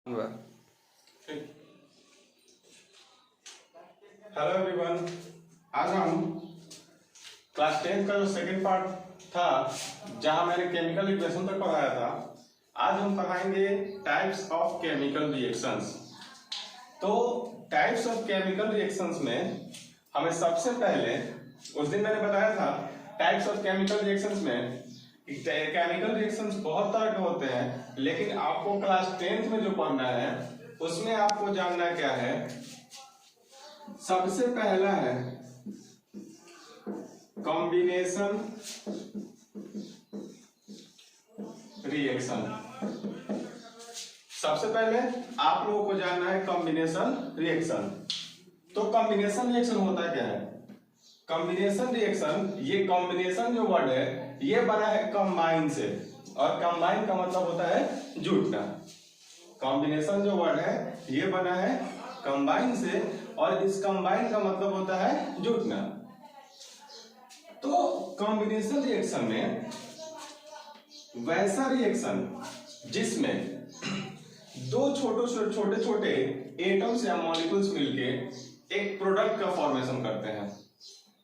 Hello everyone, आज हम class 10 का जो सेकंड पार्ट था जहां मैंने केमिकल इक्वेशन तक पढ़ाया था, आज हम पढ़ाएंगे टाइप्स ऑफ केमिकल रिएक्शंस। तो टाइप्स ऑफ केमिकल रिएक्शंस में हमें सबसे पहले, उस दिन मैंने बताया था टाइप्स ऑफ केमिकल रिएक्शंस में केमिकल रिएक्शंस बहुत तरह के होते हैं, लेकिन आपको क्लास 10th में जो पढ़ना है उसमें आपको जानना क्या है। सबसे पहला है कॉम्बिनेशन रिएक्शन। सबसे पहले आप लोगों को जानना है कॉम्बिनेशन रिएक्शन। तो कॉम्बिनेशन रिएक्शन होता क्या है? कॉम्बिनेशन रिएक्शन, ये कॉम्बिनेशन जो वर्ड है ये बना है कंबाइन से, और कंबाइन का मतलब होता है जुटना। कॉम्बिनेशन जो वर्ड है ये बना है कंबाइन से, और इस कंबाइन का मतलब होता है जुटना। तो कॉम्बिनेशन रिएक्शन में वैसा रिएक्शन जिसमें दो छोटे छोटे एटम्स या मॉलिक्यूल्स मिलके एक प्रोडक्ट का फॉर्मेशन करते हैं,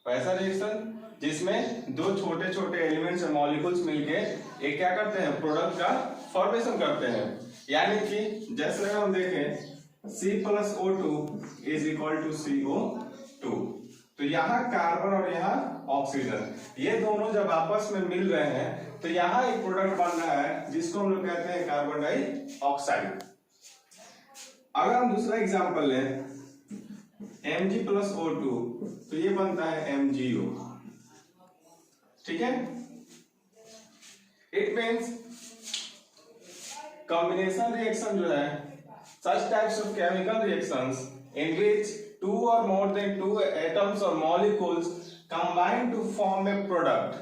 वैसा रिएक्शन जिसमें दो छोटे छोटे एलिमेंट्स या मॉलिक्यूल्स मिलके एक क्या करते हैं, प्रोडक्ट का फॉर्मेशन करते हैं। यानी कि जैसे अगर हम देखें C+O2 is equal to CO2, तो यहाँ कार्बन और यहाँ ऑक्सीजन, ये दोनों जब आपस में मिल रहे हैं तो यहाँ एक प्रोडक्ट बन रहा है जिसको हम लोग कहते हैं कार्बन डाइऑक्साइड। अगर हम दूसरा एग्जांपल लें Mg+O2, तो ये बनता है MgO। ठीक है, इट मीन्स कॉम्बिनेशन रिएक्शन जो है, such types of chemical reactions in which two or more than two atoms or molecules combine to form a product,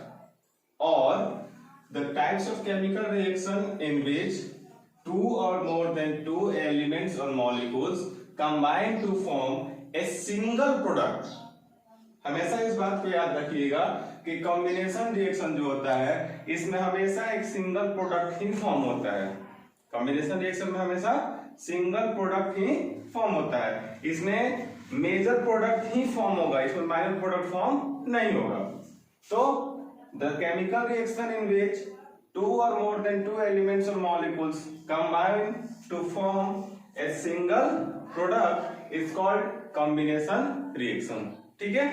or the types of chemical reaction in which two or more than two elements or molecules combine to form a single product। हमेशा इस बात को याद रखिएगा कि combination reaction जो होता है इसमें हमेशा एक सिंगल प्रोडक्ट ही फॉर्म होता है। कॉम्बिनेशन रिएक्शन में हमेशा सिंगल प्रोडक्ट ही फॉर्म होता है, इसमें मेजर प्रोडक्ट ही फॉर्म होगा, इसमें माइनर प्रोडक्ट फॉर्म नहीं होगा। तो the chemical reaction in which two or more than two elements or molecules combine to form a single product is called combination reaction. ठीक है,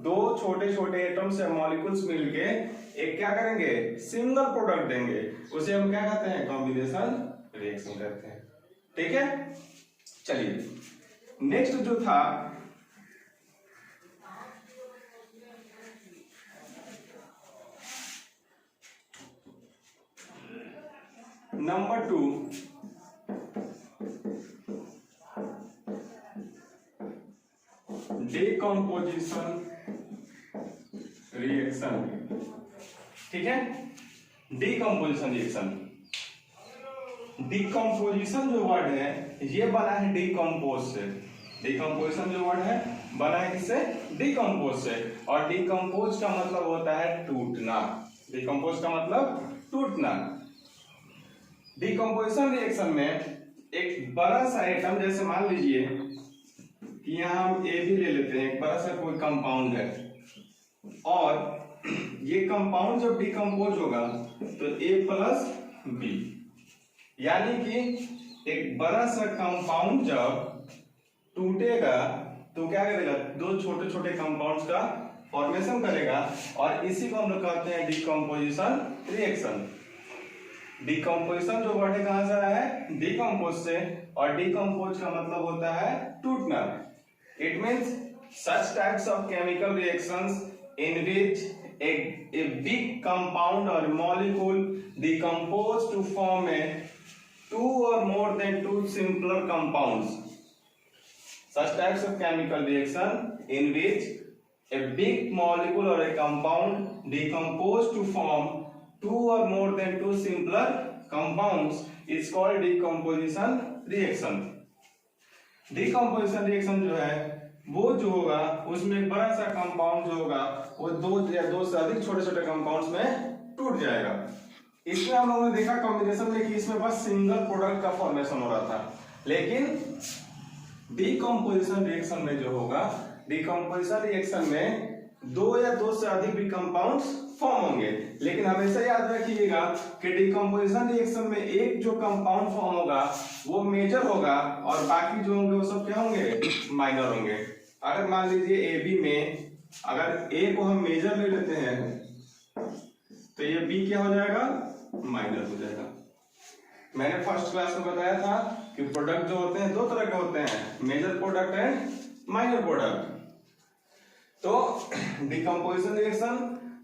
दो छोटे छोटे एटम्स या मॉलिक्यूल्स मिलके एक क्या करेंगे, सिंगल प्रोडक्ट देंगे, उसे हम क्या कहते हैं, कॉम्बिनेशन रिएक्शन कहते हैं। ठीक है, चलिए नेक्स्ट जो था नंबर 2, डिकम्पोजिशन रिएक्शन। ठीक है, डिकम्पोजिशन रिएक्शन, डिकम्पोजिशन जो वर्ड है ये बना है डिकम्पोज से। डिकम्पोजिशन जो वर्ड है बना है किससे, डिकम्पोज से, और डिकम्पोज का मतलब होता है टूटना। डिकम्पोज का मतलब टूटना। डिकम्पोजिशन रिएक्शन में एक बड़ा सा एटम, जैसे मान लीजिए कि यहाँ हम ए भी ले लेते हैं, एक बड़ा सा कोई कंपाउंड है, और ये कंपाउंड जब डिकम्पोज होगा तो A+B, यानी कि एक बड़ा सा कंपाउंड जब टूटेगा तो क्या करेगा, दो छोटे छोटे कंपाउंड्स का फॉर्मेशन करेगा, और इसी को हम लोग कहते हैं डिकम्पोजिशन रिएक्शन। डिकम्पोजिशन जो वर्ड है कहां से आया है, डिकम्पोज से, और डिकम्पोज का मतलब होता है टूटना। It means such types of chemical reactions in which a big compound or molecule decompose to form a two or more than two simpler compounds। Such types of chemical reaction in which a big molecule or a compound decompose to form two or more than two simpler compounds is called decomposition reaction। decomposition reaction जो है वो जो होगा उसमें एक बड़ा सा compound जो होगा वो दो या दो से अधिक छोटे छोटे कंपाउंड्स में टूट जाएगा। इसमें हम लोगों ने देखा कॉम्बिनेशन में कि इसमें बस सिंगल प्रोडक्ट का फॉर्मेशन हो रहा था, लेकिन डीकंपोजिशन रिएक्शन में जो होगा, डीकंपोजिशन रिएक्शन में दो या दो से अधिक भी कंपाउंड्स फॉर्म होंगे, लेकिन हमेशा याद रखिएगा कि डीकंपोजिशन रिएक्शन में एक जो कंपाउंड फॉर्म होगा वो मेजर होगा और बाकी जो होंगे वो सब क्या होंगे, माइनर होंगे। अगर मान लीजिए ए बी में अगर ए को हम मेजर ले लेते हैं तो ये बी क्या हो जाएगा, माइनर हो जाएगा। मैंने फर्स्ट क्लास में बताया था कि प्रोडक्ट जो होते हैं दो तरह के होते हैं, major product and minor product. तो decomposition reaction,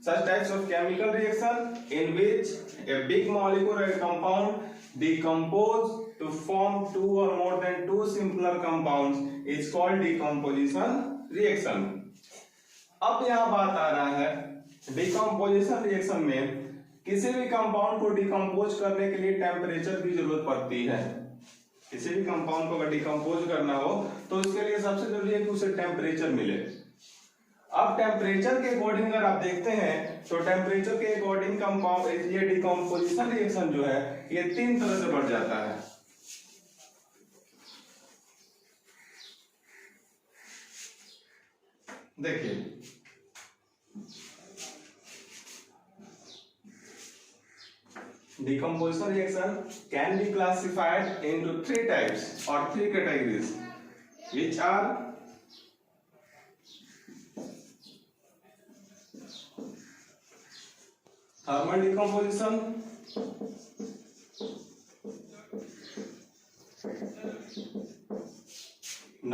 such types of chemical reaction in which a big molecule or compound decompose to form two or more than two simpler compounds is called decomposition reaction। अब यहाँ बात आ रहा है decomposition reaction में किसी भी compound को decompose करने के लिए टेम्परेचर की जरूरत पड़ती है। किसी भी कंपाउंड को अगर डिकम्पोज करना हो तो उसके लिए सबसे जरूरी है कि उसे टेम्परेचर मिले। अब टेम्परेचर के अकॉर्डिंग अगर आप देखते हैं तो टेम्परेचर के अकॉर्डिंग कंपाउंड ये डिकम्पोजिशन रिएक्शन जो है ये तीन तरह से बढ़ जाता है। देखिए decomposition reaction can be classified into three types or three categories, which are thermal decomposition,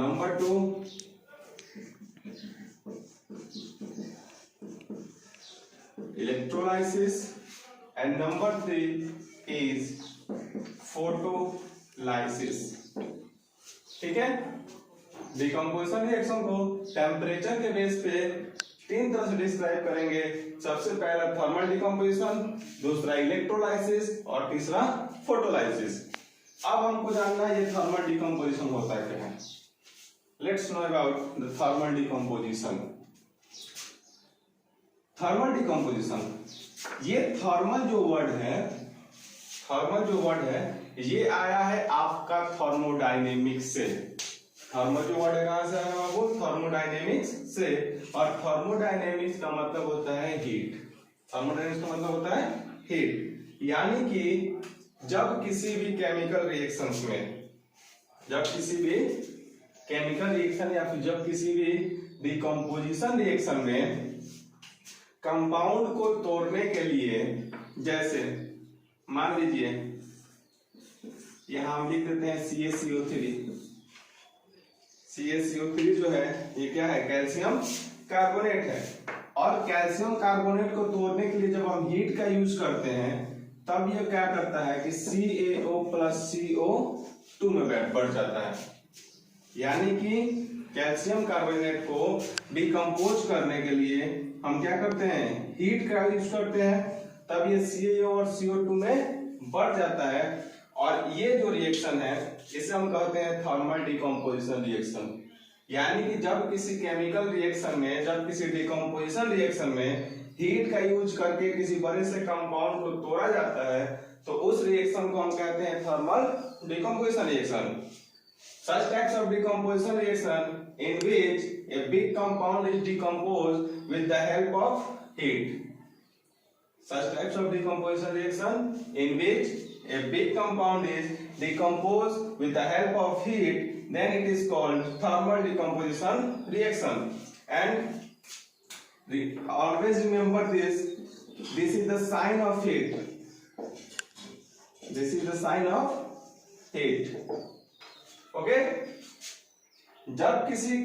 number 2 electrolysis, and number 3 is photolysis। ठीक है, डिकम्पोजिशन रिएक्शन को टेम्परेचर के बेस पे तीन तरह से डिस्क्राइब करेंगे। सबसे पहला थर्मल डिकम्पोजिशन, दूसरा इलेक्ट्रोलाइसिस और तीसरा फोटोलाइसिस। अब हमको जानना है ये थर्मल डिकम्पोजिशन होता है क्या है। Let's know about the thermal decomposition. Thermal decomposition, ये थर्मल जो वर्ड है ये आया है आपका थर्मोडायनेमिक्स से। थर्मल जो वर्ड है कहां से आया बाबू, थर्मोडायनेमिक्स से। और थर्मोडायनेमिक्स का मतलब होता है हीट। थर्मोडायनेमिक्स का मतलब होता है हीट, यानी कि जब किसी भी केमिकल रिएक्शंस में, जब किसी भी केमिकल रिएक्शन या फिर जब किसी भी डिकम्पोजिशन रिएक्शन में कंपाउंड को तोड़ने के लिए, जैसे मान लीजिए यहां हम लिख देते हैं CaCO3। CaCO3 जो है ये क्या है, कैल्शियम कार्बोनेट है। और कैल्शियम कार्बोनेट को तोड़ने के लिए जब हम हीट का यूज करते हैं तब ये क्या करता है कि CaO प्लस CO2 में बढ़ जाता है। यानी कि कैल्शियम कार्बोनेट को डिकम्पोज करने के लिए हम क्या करते हैं, हीट का यूज करते हैं, तब ये CaO और CO2 में बढ़ जाता है। और ये जो रिएक्शन है इसे हम कहते हैं थर्मल डिकम्पोजिशन रिएक्शन। यानी कि जब किसी केमिकल रिएक्शन में, जब किसी डिकम्पोजिशन रिएक्शन में हीट का यूज करके किसी बड़े से कंपाउंड को तोड़ा जाता है तो उस रिएक्शन को हम कहते हैं thermal decomposition reaction. Such types of decomposition reaction in which a big compound is decomposed with the help of heat. Such types of decomposition reaction in which a big compound is decomposed with the help of heat, then it is called thermal decomposition reaction. And always remember this. This is the sign of heat. This is the sign of heat. Okay, जब किसी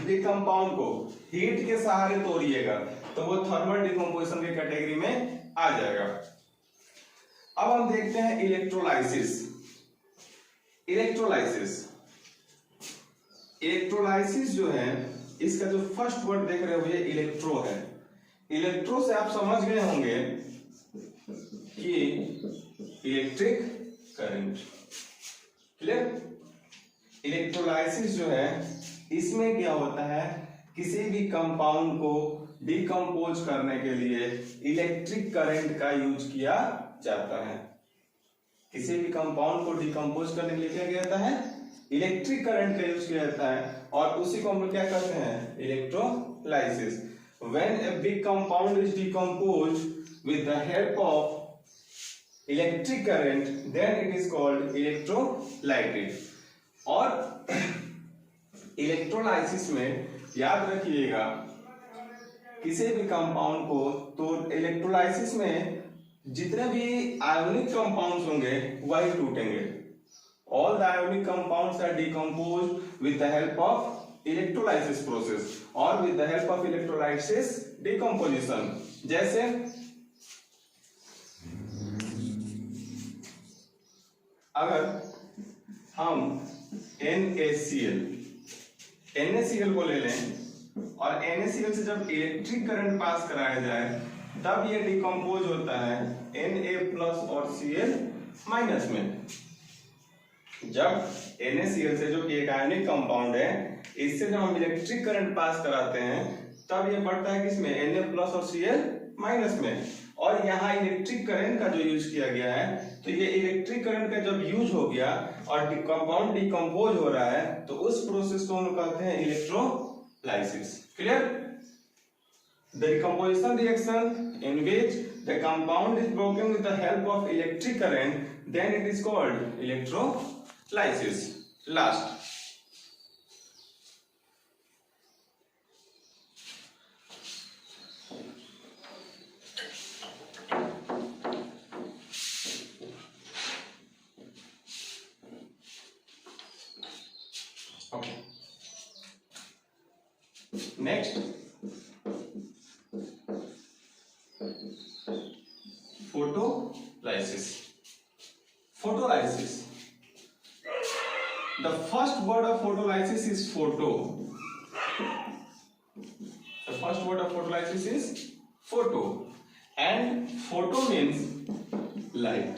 भी compound को heat के सहारे तोड़िएगा तो वो thermal decomposition की category में आ जाएगा। अब हम देखते हैं इलेक्ट्रोलाइसिस। इलेक्ट्रोलाइसिस जो है इसका जो फर्स्ट वर्ड देख रहे हो ये इलेक्ट्रो है। इलेक्ट्रो से आप समझ गए होंगे कि इलेक्ट्रिक करंट। क्लियर? इलेक्ट्रोलाइसिस जो है इसमें क्या होता है, किसी भी कंपाउंड को डिकम्पोज करने के लिए इलेक्ट्रिक करंट का यूज किया जाता है। किसी भी कंपाउंड को डिकम्पोज करने के लिए क्या किया जाता है, इलेक्ट्रिक करंट का यूज किया जाता है, और उसी को हम लोग क्या कहते हैं, electrolysis. When a big compound is decomposed with the help of electric current then it is called electrolysis. और इलेक्ट्रोलाइसिस में याद रखिएगा किसी भी कंपाउंड को, तो इलेक्ट्रोलाइसिस में जितने भी आयोनिक कंपाउंड्स होंगे वही टूटेंगे। All the ionic compounds are decomposed with the help of electrolysis process और with the help of electrolysis decomposition. जैसे अगर हम NaCl को ले लें और NaCl से जब इलेक्ट्रिक करंट पास कराया जाए तब ये डिकम्पोज होता है Na+ और Cl- में। जब NaCl से, जो कि एक आयनिक कंपाउंड है, इससे जब हम इलेक्ट्रिक करंट पास कराते हैं तब ये बढ़ता है किसमें, Na+ और Cl- में। और यहाँ इलेक्ट्रिक करंट का जो यूज किया गया है, तो ये इलेक्ट्रिक करंट का जब यूज हो गया और कंपाउंड डिकम्पोज हो रहा है तो उस प्रोसेस को हम कहते हैं electrolysis. Clear? The decomposition reaction in which the compound is broken with the help of electric current, then it is called electrolysis. Last, okay. Next, photolysis. Photolysis. The first word of photolysis is photo. The first word of photolysis is photo, and photo means light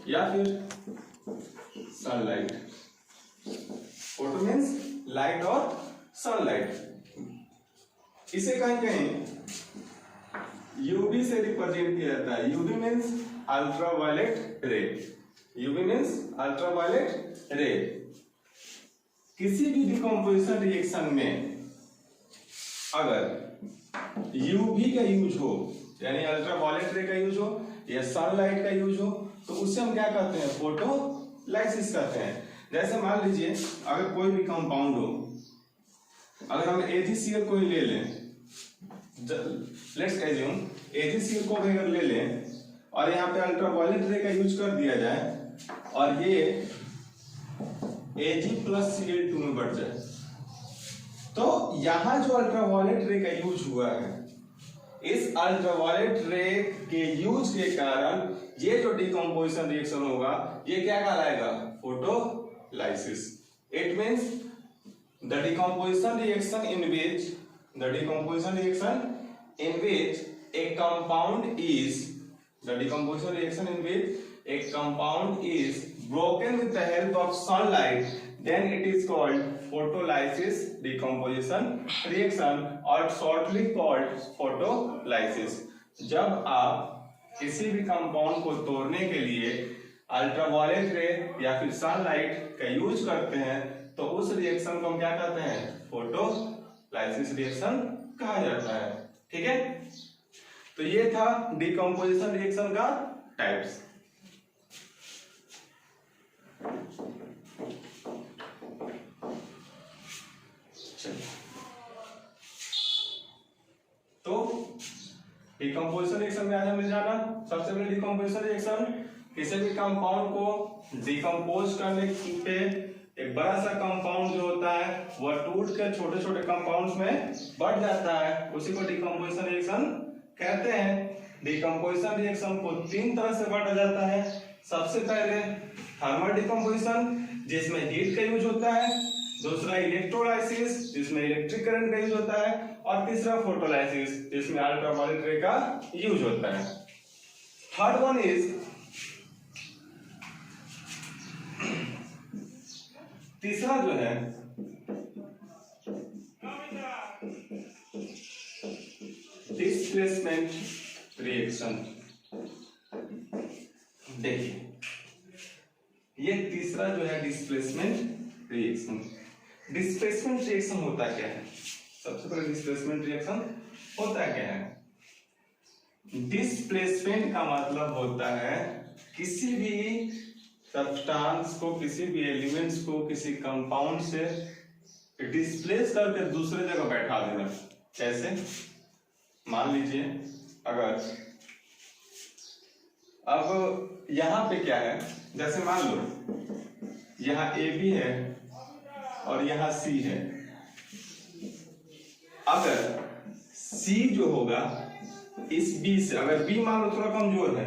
या फिर sunlight. Photo means light और sunlight. इसे कहीं कहीं UV से represent किया जाता है। UV मीन्स अल्ट्रावायलेट रे। UV मीन्स अल्ट्रावायलेट रे। किसी भी डिकम्पोजिशन रिएक्शन में अगर UV का यूज हो, यानी अल्ट्रावायलेट रे का यूज हो या सनलाइट का यूज हो, तो उससे हम क्या कहते हैं, फोटोलाइसिस कहते हैं। जैसे मान लीजिए अगर कोई भी कंपाउंड हो, अगर हम AgCl को ही ले लें, लेट्स एज्यूम AgCl को अगर ले लें और यहाँ पे अल्ट्रावायलेट रे का यूज कर दिया जाए और ये Ag+Cl2 में बढ़ जाए, तो यहाँ जो अल्ट्रावायलेट रे का यूज हुआ है, इस अल्ट्रावायलेट रे के यूज के कारण ये जो डिकम्पोजिशन रिएक्शन होगा ये क्या कहलाएगा, photolysis. It means the decomposition reaction in which a compound is broken with the help of sunlight, then it is called photolysis decomposition reaction or shortly called photolysis. जब आप किसी भी कंपाउंड को तोड़ने के लिए अल्ट्रावायलेट रे या फिर सनलाइट का यूज करते हैं तो उस रिएक्शन को हम क्या कहते हैं, फोटोलाइसिस रिएक्शन कहा जाता है। ठीक है, तो ये था डिकम्पोजिशन रिएक्शन का टाइप्स। तो डिकम्पोजिशन रिएक्शन में आज हमें जाना, सबसे पहले डिकम्पोजिशन रिएक्शन किसी भी कंपाउंड को डिकम्पोज करने पे एक बड़ा सा कंपाउंड जो होता है वह टूट कर छोटे छोटे कंपाउंड्स में बढ़ जाता है, उसी को डिकम्पोजिशन रिएक्शन कहते हैं। डिकम्पोजिशन रिएक्शन को तीन तरह से बांटा जाता है। सबसे पहले थर्मल डिकम्पोजिशन जिसमें हीट का यूज होता है, दूसरा इलेक्ट्रोलाइसिस जिसमें इलेक्ट्रिक करंट का यूज होता है, और तीसरा फोटोलाइसिस जिसमें अल्ट्रावायलेट रे का यूज होता है। थर्ड वन इज, तीसरा जो है डिस्प्लेसमेंट रिएक्शन। देखिए ये तीसरा जो है डिस्प्लेसमेंट रिएक्शन। डिस्प्लेसमेंट रिएक्शन होता क्या है? सबसे पहले डिस्प्लेसमेंट रिएक्शन होता क्या है? डिस्प्लेसमेंट का मतलब होता है किसी भी सब्सटेंस को, किसी भी एलिमेंट्स को किसी कंपाउंड से डिस्प्लेस करके दूसरे जगह बैठा देना। कैसे? मान लीजिए अगर अब यहाँ पे क्या है, जैसे मान लो यहाँ ए बी है और यहाँ सी है। अगर सी जो होगा इस बी से, अगर बी मान लो थोड़ा कमजोर है,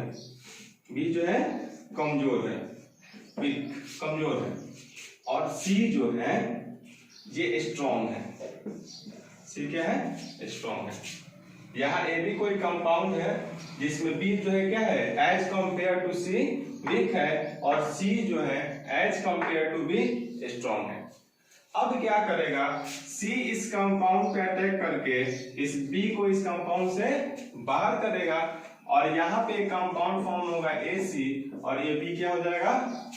बी जो है कमजोर है, बी कमजोर है, और सी जो है ये स्ट्रॉन्ग है। सी क्या है? स्ट्रॉन्ग है। यहाँ ए बी कोई कंपाउंड है जिसमें बी जो है क्या है? As compared to C weak है, और सी जो है as compared to B strong है। अब क्या करेगा? सी इस कंपाउंड पे अटैक करके इस बी को इस कंपाउंड से बाहर करेगा, और यहाँ पे एक कंपाउंड फॉर्म होगा AC, और ये बी क्या हो जाएगा?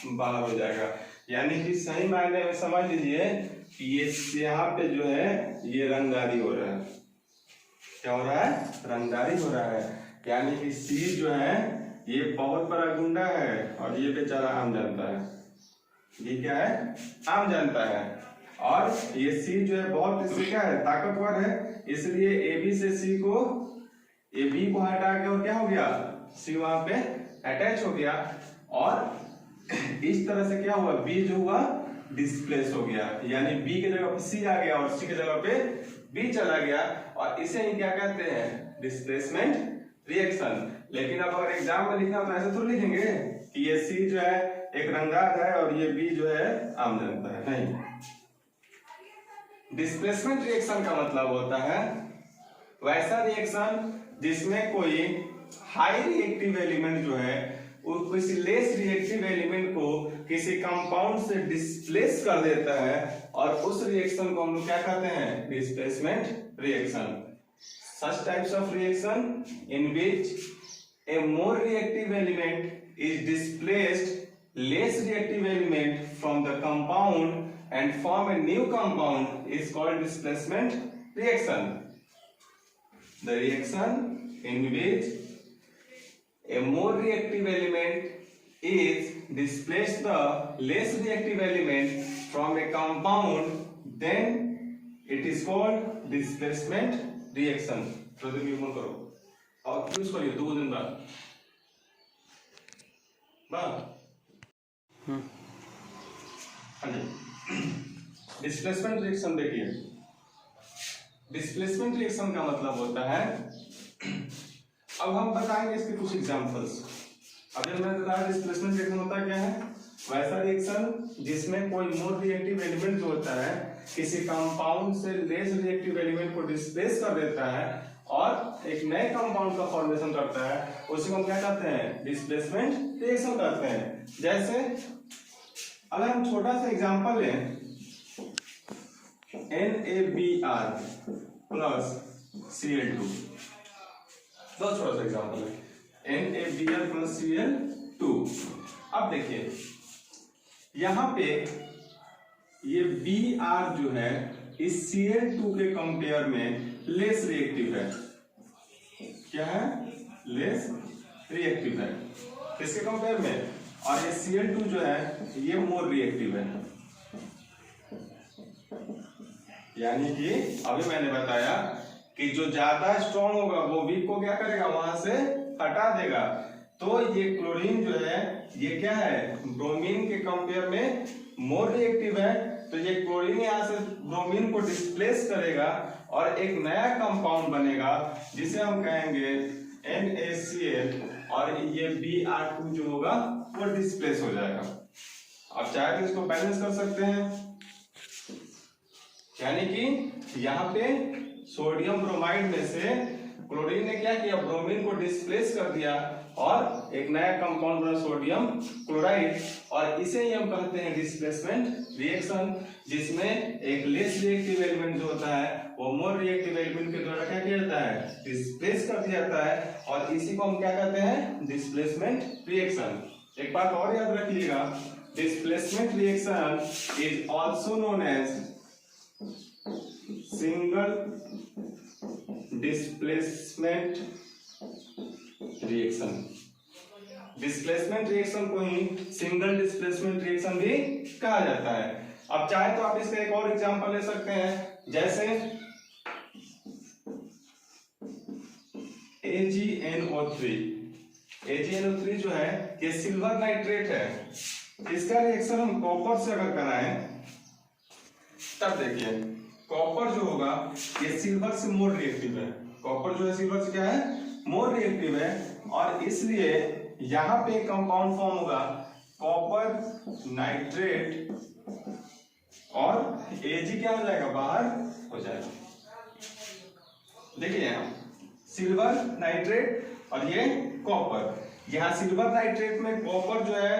बाहर हो जाएगा। यानी कि सही मायने में समझ लीजिए कि ये यहाँ पे जो है ये रंगदारी हो रहा है। क्या हो रहा है? रंगदारी हो रहा है। यानी कि सी जो है ये बहुत बड़ा गुंडा है, और ये बेचारा आम जनता है। ये क्या है? आम जनता है। और ये सी जो है बहुत इससे क्या है? ताकतवर है। इसलिए ए बी से सी को, ए बी को हटा के और क्या हो गया? सी वहां पे अटैच हो गया, और इस तरह से क्या हुआ? बी जो हुआ डिस्प्लेस हो गया। यानी बी के जगह पे सी आ गया और सी के जगह पे बी चला गया, और इसे ही क्या कहते हैं? Displacement reaction. लेकिन अब अगर एग्जाम में लिखना तो ऐसे थोड़ी लिखेंगे कि ये सी जो है एक रंगदार है और ये बी जो है आम जनता है। नहीं, डिस्प्लेसमेंट रिएक्शन का मतलब होता है वैसा रिएक्शन जिसमें कोई हाई रिएक्टिव एलिमेंट जो है किसी लेस रिएक्टिव एलिमेंट को किसी कंपाउंड से डिस्प्लेस कर देता है, और उस रिएक्शन को हम लोग क्या कहते हैं? Displacement reaction. Such types of reaction in which a more reactive element is displaced less reactive element from the compound and form a new compound is called displacement reaction. The reaction in which a more reactive element is displaced the less reactive element from a compound, then it is called displacement reaction. प्रतिबिंब करो और use करिए 2 दिन बाद। हाँ जी, displacement reaction देखिए। Displacement reaction का मतलब होता है, अब हम बताएंगे इसके कुछ एग्जांपल्स। अब जब मैंने बताया डिस्प्लेसमेंट रिएक्शन होता क्या है, वैसा रिएक्शन जिसमें कोई मोर रिएक्टिव एलिमेंट जो होता है किसी कंपाउंड से लेस रिएक्टिव एलिमेंट को डिस्प्लेस कर देता है और एक नए कंपाउंड का फॉर्मेशन करता है, उसी को हम क्या कहते हैं? डिस्प्लेसमेंट रिएक्शन करते हैं। जैसे अगर हम छोटा सा एग्जांपल लें, NaBr प्लस Cl2, बहुत छोटा सा एग्जांपल है, NaBr प्लस Cl2। अब देखिए यहां पे ये Br जो है इस Cl2 के कंपेयर में लेस रिएक्टिव है। क्या है? लेस रिएक्टिव है किसके कंपेयर में? और ये Cl2 जो है ये मोर रिएक्टिव है। यानी कि अभी मैंने बताया कि जो ज्यादा स्ट्रॉन्ग होगा वो वीक को क्या करेगा? वहां से हटा देगा। तो ये क्लोरीन जो है ये क्या है? ब्रोमीन के कंपेयर में मोर रिएक्टिव है, तो ये क्लोरीन यहाँ से ब्रोमीन को डिस्प्लेस करेगा और एक नया कंपाउंड बनेगा जिसे हम कहेंगे NaCl, और ये Br2 जो होगा वो डिस्प्लेस हो जाएगा। आप चाहे तो इसको बैलेंस कर सकते हैं, यानी कि यहाँ पे सोडियम ब्रोमाइड में से क्लोरीन ने क्या किया? ब्रोमीन को डिस्प्लेस कर दिया और एक नया कंपाउंड बना सोडियम क्लोराइड, और इसे ही हम कहते हैं डिस्प्लेसमेंट रिएक्शन, जिसमें एक लेस रिएक्टिव एलिमेंट जो होता है वो मोर रिएक्टिव एलिमेंट के द्वारा क्या किया जाता है? डिस्प्लेस कर दिया जाता है, और इसी को हम क्या कहते हैं? Displacement reaction. एक बात और याद रखिएगा, displacement reaction is also known as single displacement reaction. Displacement reaction को ही सिंगल डिस्प्लेसमेंट रिएक्शन भी कहा जाता है। अब चाहे तो आप इसका एक और एग्जांपल ले सकते हैं, जैसे AgNO3। AgNO3 जो है ये सिल्वर नाइट्रेट है, इसका रिएक्शन हम कॉपर से अगर कराएं तब देखिए कॉपर जो होगा ये सिल्वर से मोर रिएक्टिव है। कॉपर जो है सिल्वर से क्या है, मोर रिएक्टिव है, और इसलिए यहां पे कंपाउंड फॉर्म होगा कॉपर नाइट्रेट, और Ag क्या हो जाएगा, बाहर हो जाएगा। देखिए यहां सिल्वर नाइट्रेट और ये कॉपर, यहाँ सिल्वर नाइट्रेट में कॉपर जो है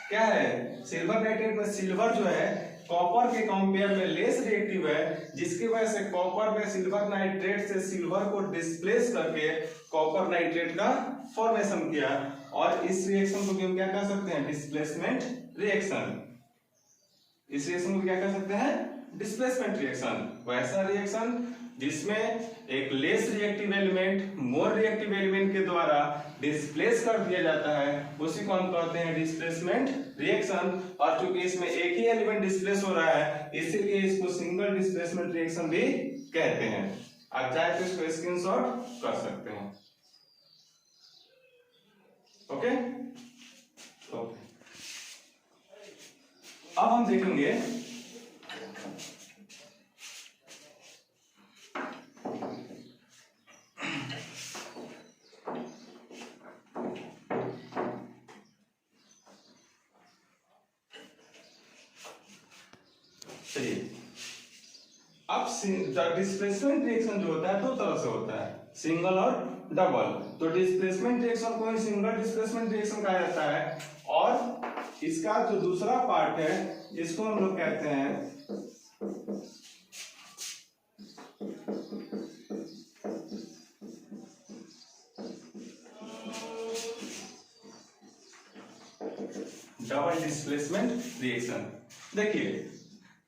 क्या है, सिल्वर नाइट्रेट में सिल्वर जो है कॉपर के कंपेयर में लेस रिएक्टिव है, जिसकी वजह से कॉपर में सिल्वर नाइट्रेट से सिल्वर को डिस्प्लेस करके कॉपर नाइट्रेट का फॉर्मेशन किया, और इस रिएक्शन को हम क्या कह सकते हैं, डिस्प्लेसमेंट रिएक्शन। इस रिएक्शन को क्या कह सकते हैं, डिस्प्लेसमेंट रिएक्शन। वैसा रिएक्शन जिसमें एक less reactive element more reactive element के द्वारा डिस्प्लेस कर दिया जाता है, उसी को हम कहते हैं डिस्प्लेसमेंट रिएक्शन। और चूंकि इसमें एक ही एलिमेंट डिस्प्लेस हो रहा है, इसीलिए इसको सिंगल डिस्प्लेसमेंट रिएक्शन भी कहते हैं। आप चाहे तो इसको स्क्रीनशॉट कर सकते हैं। ओके, अब हम देखेंगे अब डिस्प्लेसमेंट रिएक्शन जो होता है दो तरह से होता है, सिंगल और डबल। तो डिस्प्लेसमेंट रिएक्शन को ही सिंगल डिस्प्लेसमेंट रिएक्शन कहा जाता है, और इसका जो दूसरा पार्ट है इसको हम लोग कहते हैं डबल डिस्प्लेसमेंट रिएक्शन। देखिए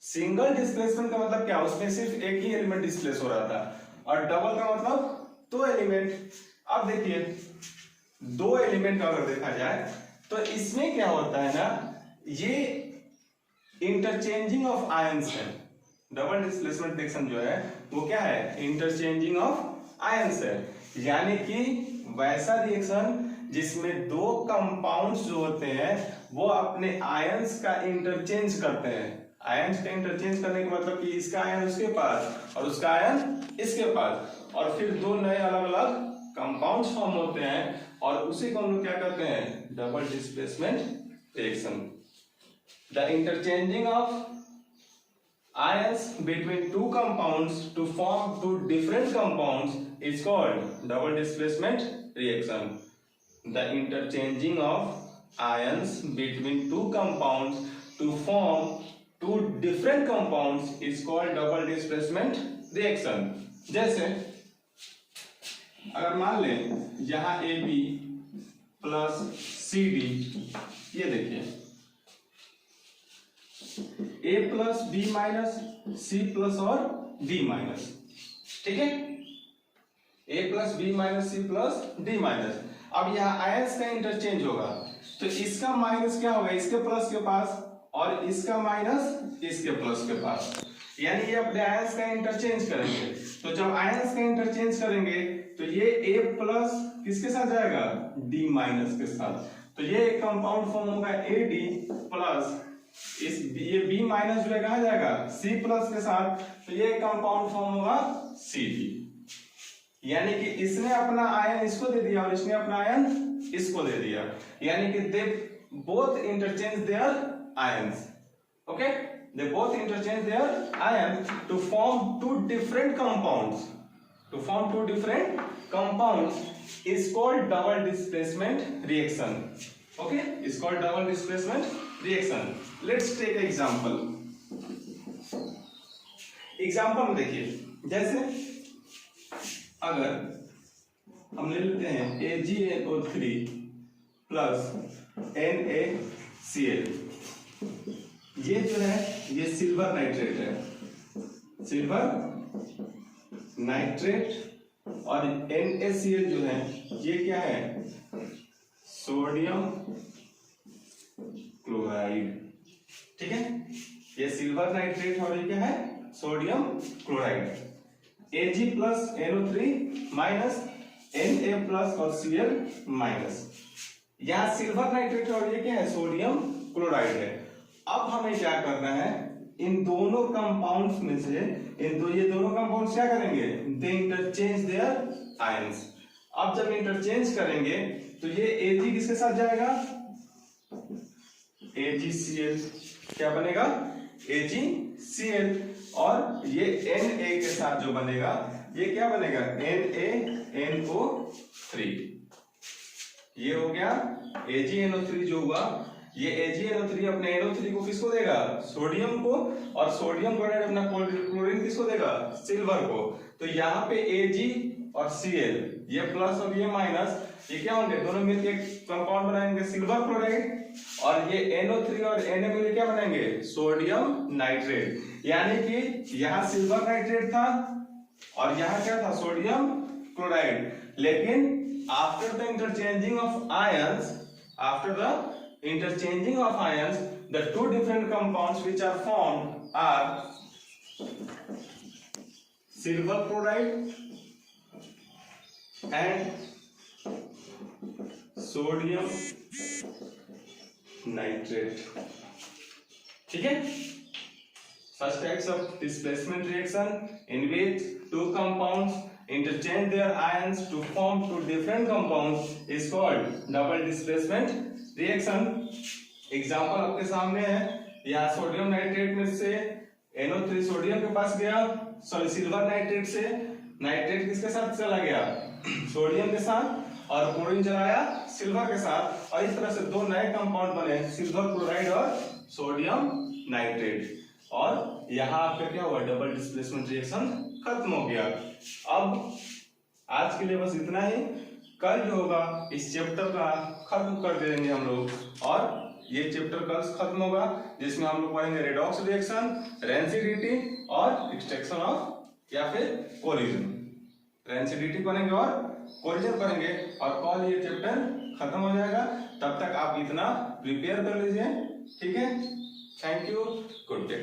सिंगल डिस्प्लेसमेंट का मतलब क्या, उसमें सिर्फ एक ही एलिमेंट डिस्प्लेस हो रहा था, और डबल का मतलब दो एलिमेंट। अब देखिए दो एलिमेंट का अगर देखा जाए तो इसमें क्या होता है ना, ये इंटरचेंजिंग ऑफ आयंस है। डबल डिस्प्लेसमेंट रिएक्शन जो है वो क्या है, इंटरचेंजिंग ऑफ आयंस है। यानी कि वैसा रिएक्शन जिसमें दो कंपाउंड्स जो होते हैं वो अपने आयंस का इंटरचेंज करते हैं। आयंस का इंटरचेंज करने का मतलब कि इसका आयन उसके पास और उसका आयन इसके पास, और फिर दो नए अलग अलग कंपाउंड्स फॉर्म होते हैं, और उसी को हम लोग क्या कहते हैं, double displacement reaction. The interchanging of ions between two compounds to form two different compounds is called double displacement reaction. The interchanging of ions between two compounds to form two different compounds is called double displacement reaction. जैसे अगर मान लें यहां AB plus CD, ये देखिए A plus B minus C plus और D minus, ठीक है, A plus B minus C plus D minus. अब यहाँ आयंस का इंटरचेंज होगा, तो इसका माइनस क्या होगा, इसके प्लस के पास, और इसका माइनस इसके प्लस के पास, यानी ये अपने आयंस का इंटरचेंज करेंगे। तो जब आयंस का इंटरचेंज करेंगे तो ये A प्लस किसके साथ जाएगा, D माइनस के साथ, तो ये एक कंपाउंड फॉर्म होगा AD प्लस ये B माइनस जो है कहा जाएगा C प्लस के साथ, तो ये कंपाउंड फॉर्म होगा CD। यानी कि इसने अपना आयन इसको दे दिया और इसने अपना आयन इसको दे दिया, यानी कि they both interchange their ions. Okay, they both interchange their ion to form two different compounds. To form two different compounds is called double displacement reaction. Okay, is called double displacement reaction. Let's take example. Example में देखिए, जैसे अगर हम ले लेते हैं AgNO3 plus NaCl। ये जो है ये सिल्वर नाइट्रेट है, सिल्वर नाइट्रेट। और NaCl जो है ये क्या है, सोडियम क्लोराइड। ठीक है, ये सिल्वर नाइट्रेट और ये क्या है, sodium chloride. Ag plus NO3 minus Na plus और Cl माइनस। यहाँ सिल्वर नाइट्रेट और ये क्या है, सोडियम क्लोराइड है। अब हमें क्या करना है, इन दोनों कंपाउंड्स में से ये दोनों कंपाउंड्स क्या करेंगे, दे इंटरचेंज देयर आयंस। अब जब इंटरचेंज करेंगे तो ये Ag किसके साथ जाएगा, AgCl। क्या बनेगा, AgCl। और ये Na के साथ जो बनेगा ये क्या बनेगा, NaNO3। ये हो गया AgNO3 जो हुआ, ये AgNO3 अपने NO3 को किसको देगा, सोडियम को, और सोडियम क्लोराइड अपना क्लोरीन किसको देगा, सिल्वर को। तो यहाँ पे Ag और Cl ये प्लस और ये माइनस, ये क्या होंगे, दोनों मिलकर कंपाउंड बनाएंगे सिल्वर क्लोराइड। और ये NO3 और Na मिलकर क्या बनाएंगे, सोडियम नाइट्रेट। यानी कि यहाँ सिल्वर नाइट्रेट था और यहाँ क्या था, सोडियम क्लोराइड। लेकिन after the interchanging of ions, the two different compounds which are formed are silver chloride and sodium nitrate। ठीक है, such types of displacement reaction in which two compounds interchange their ions to form two different compounds is called double displacement reaction। Example आपके सामने है, यहाँ sodium nitrate में से NO3 sodium के पास गया, सॉरी सिल्वर नाइट्रेट से नाइट्रेट किसके साथ चला गया, सोडियम के साथ, और क्लोरीन चलाया सिल्वर के साथ, और इस तरह से दो नए कंपाउंड बने, सिल्वर क्लोराइड और सोडियम नाइट्रेट। और यहाँ आपका क्या हुआ, डबल डिस्प्लेसमेंट रिएक्शन खत्म हो गया। अब आज के लिए बस इतना ही, कल जो होगा इस चैप्टर का खत्म कर देंगे हम लोग, और ये चैप्टर कल खत्म होगा जिसमें हम लोग पढ़ेंगे रेडॉक्स रिएक्शन, रेंसिडिटी और एक्सट्रैक्शन ऑफ या फिर कोलिजन। रेंसिडिटी पढ़ेंगे और कोलिजन पढ़ेंगे, और कल ये चैप्टर खत्म हो जाएगा। तब तक आप इतना प्रिपेयर कर लीजिए, ठीक है। Thank you, good day.